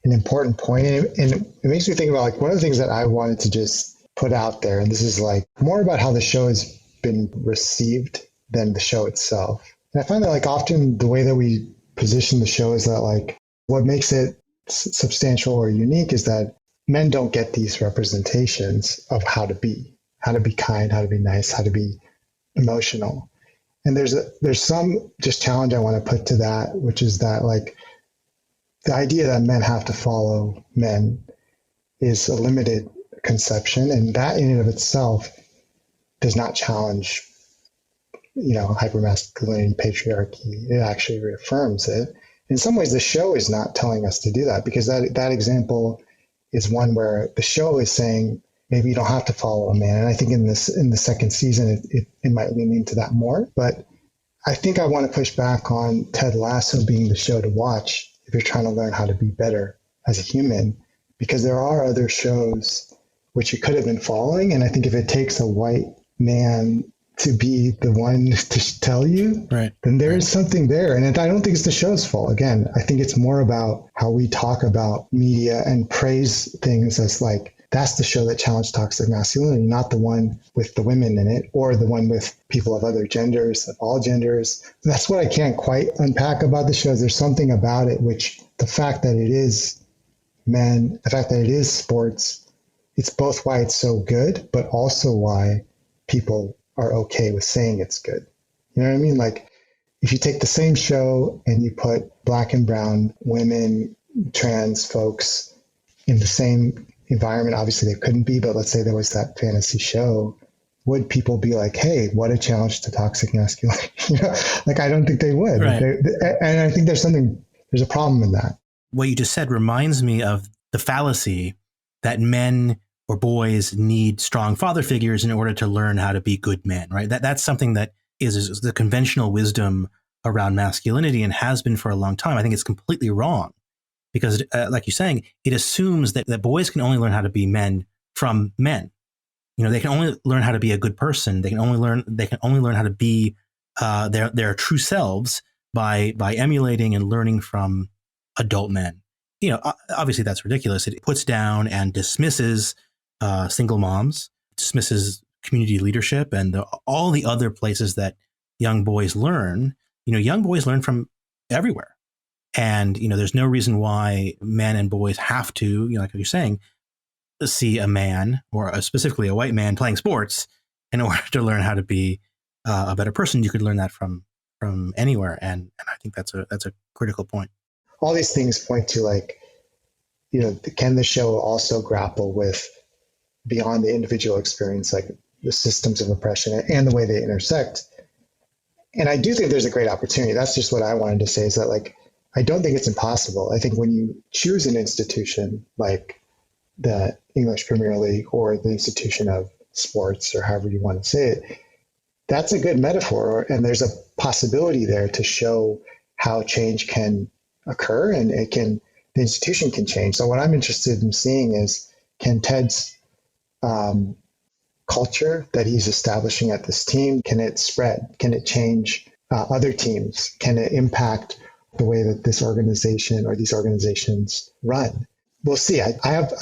important point. And it makes me think about like one of the things that I wanted to just put out there, and this is like more about how the show has been received than the show itself. And I find that like often the way that we position the show is that like what makes it substantial or unique is that men don't get these representations of how to be kind, how to be nice, how to be emotional. And there's some just challenge I want to put to that, which is that like the idea that men have to follow men is a limited conception, and that in and of itself does not challenge hypermasculinity, patriarchy. It actually reaffirms it. In some ways, the show is not telling us to do that, because that example is one where the show is saying maybe you don't have to follow a man. And I think in the second season, it might lean into that more. But I think I want to push back on Ted Lasso being the show to watch if you're trying to learn how to be better as a human, because there are other shows which you could have been following. And I think if it takes a white man to be the one to tell you, right, then there is something there. And I don't think it's the show's fault. Again, I think it's more about how we talk about media and praise things as like, that's the show that challenged toxic masculinity, not the one with the women in it or the one with people of other genders, of all genders. That's what I can't quite unpack about the shows. There's something about it, which the fact that it is men, the fact that it is sports, it's both why it's so good, but also why people are okay with saying it's good. You know what I mean? Like, if you take the same show and you put black and brown women, trans folks in the same environment, obviously they couldn't be, but let's say there was that fantasy show, would people be like, hey, what a challenge to toxic masculinity? You know, like, I don't think they would. Right. And I think there's a problem in that. What you just said reminds me of the fallacy that men or boys need strong father figures in order to learn how to be good men, right? That's something that is the conventional wisdom around masculinity and has been for a long time. I think it's completely wrong because, like you're saying, it assumes that boys can only learn how to be men from men. You know, they can only learn how to be a good person. They can only learn how to be their true selves by emulating and learning from adult men. You know, obviously that's ridiculous. It puts down and dismisses single moms, dismisses community leadership and all the other places that young boys learn. You know, young boys learn from everywhere. And, you know, there's no reason why men and boys have to, you know, like you're saying, see a man or specifically a white man playing sports in order to learn how to be a better person. You could learn that from anywhere. And I think that's a critical point. All these things point to, like, you know, can the show also grapple with beyond the individual experience, like the systems of oppression and the way they intersect? And I do think there's a great opportunity. That's just what I wanted to say, is that, like, I don't think it's impossible. I think when you choose an institution like the English Premier League or the institution of sports, or however you want to say it, that's a good metaphor. And there's a possibility there to show how change can occur and the institution can change. So what I'm interested in seeing is, can Ted's culture that he's establishing at this team, can it spread? Can it change other teams? Can it impact the way that this organization or these organizations run? We'll see. I have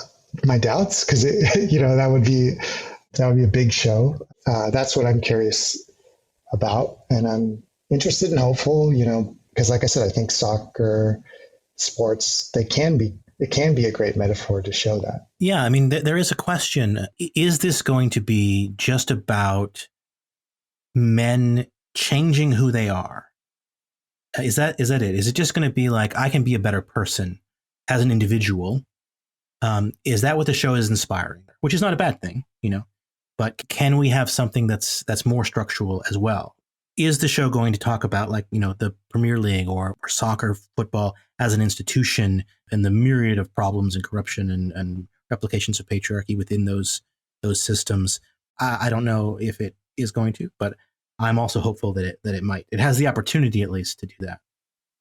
my doubts because that would be a big show. That's what I'm curious about, and I'm interested and hopeful. You know, because like I said, I think soccer, sports, it can be a great metaphor to show that. Yeah, I mean, there is a question: is this going to be just about men changing who they are? Is that it? Is it just going to be like, I can be a better person as an individual? Is that what the show is inspiring? Which is not a bad thing, you know, but can we have something that's more structural as well? Is the show going to talk about, like, you know, the Premier League or soccer, football as an institution and the myriad of problems and corruption and replications of patriarchy within those systems? I don't know if it is going to, but I'm also hopeful that it might. It has the opportunity, at least, to do that.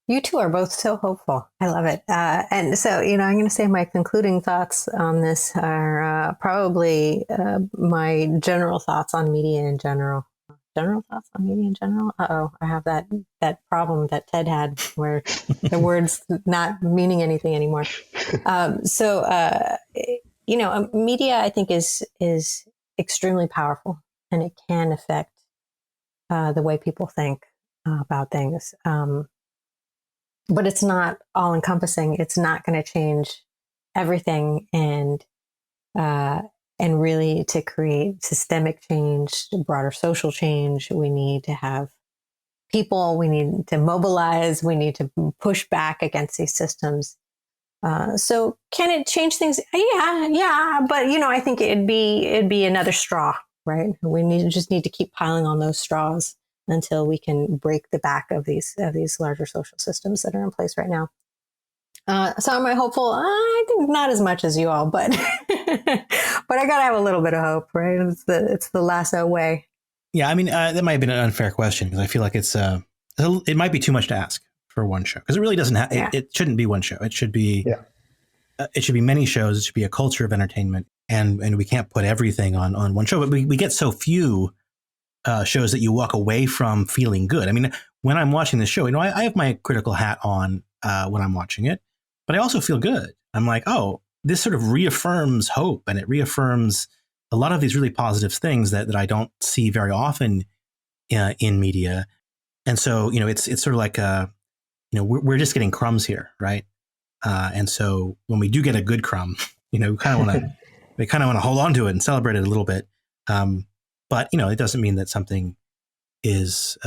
You two are both so hopeful. I love it. And so, you know, I'm going to say my concluding thoughts on this are probably my general thoughts on media in general. General thoughts on media in general? Uh-oh, I have that problem that Ted had where the word's not meaning anything anymore. You know, media, I think, is extremely powerful, and it can affect the way people think about things. But it's not all encompassing. It's not going to change everything. And really, to create systemic change, broader social change, we need to have people, we need to mobilize, we need to push back against these systems. So can it change things? Yeah. But, you know, I think it'd be another straw, right? We just need to keep piling on those straws until we can break the back of these larger social systems that are in place right now. So am I hopeful? I think not as much as you all, but but I gotta have a little bit of hope, right? It's the Lasso way. Yeah, I mean, that might have been an unfair question because I feel like it might be too much to ask for one show, because it really doesn't have. It shouldn't be one show. It should be it should be many shows. It should be a culture of entertainment, and we can't put everything on one show. But we get so few shows that you walk away from feeling good. I mean, when I'm watching this show, you know, I have my critical hat on when I'm watching it, but I also feel good. I'm like, oh, this sort of reaffirms hope, and it reaffirms a lot of these really positive things that I don't see very often in media. And so, you know, it's sort of like, you know, we're just getting crumbs here, right? And so when we do get a good crumb, you know, we kind of want we kind of want to hold on to it and celebrate it a little bit. But, it doesn't mean that something is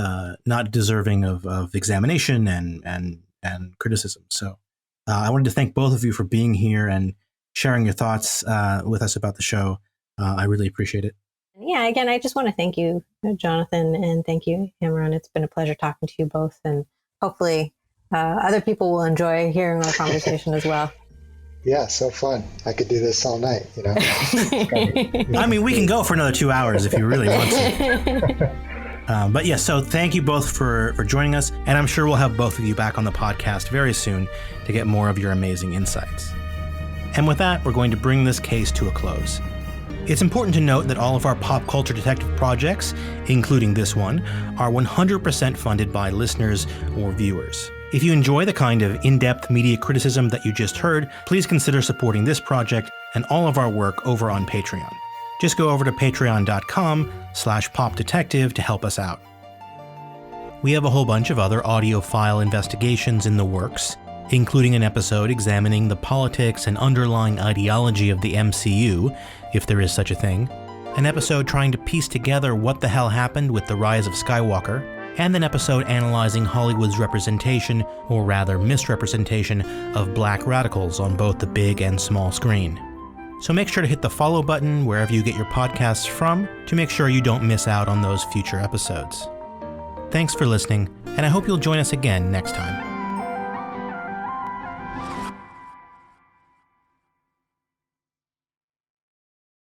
not deserving of examination and criticism. So I wanted to thank both of you for being here and sharing your thoughts with us about the show. I really appreciate it. Yeah, again, I just want to thank you, Jonathan, and thank you, Imran. It's been a pleasure talking to you both, and hopefully other people will enjoy hearing our conversation as well. Yeah, so fun. I could do this all night, I mean, we can go for another 2 hours if you really want to. But yeah, so thank you both for joining us, and I'm sure we'll have both of you back on the podcast very soon to get more of your amazing insights. And with that, we're going to bring this case to a close. It's important to note that all of our pop culture detective projects, including this one, are 100% funded by listeners or viewers. If you enjoy the kind of in-depth media criticism that you just heard, please consider supporting this project and all of our work over on Patreon. Just go over to patreon.com/popdetective to help us out. We have a whole bunch of other audiophile investigations in the works, including an episode examining the politics and underlying ideology of the MCU, if there is such a thing, an episode trying to piece together what the hell happened with the rise of Skywalker, and an episode analyzing Hollywood's representation, or rather misrepresentation, of black radicals on both the big and small screen. So make sure to hit the follow button wherever you get your podcasts from to make sure you don't miss out on those future episodes. Thanks for listening, and I hope you'll join us again next time.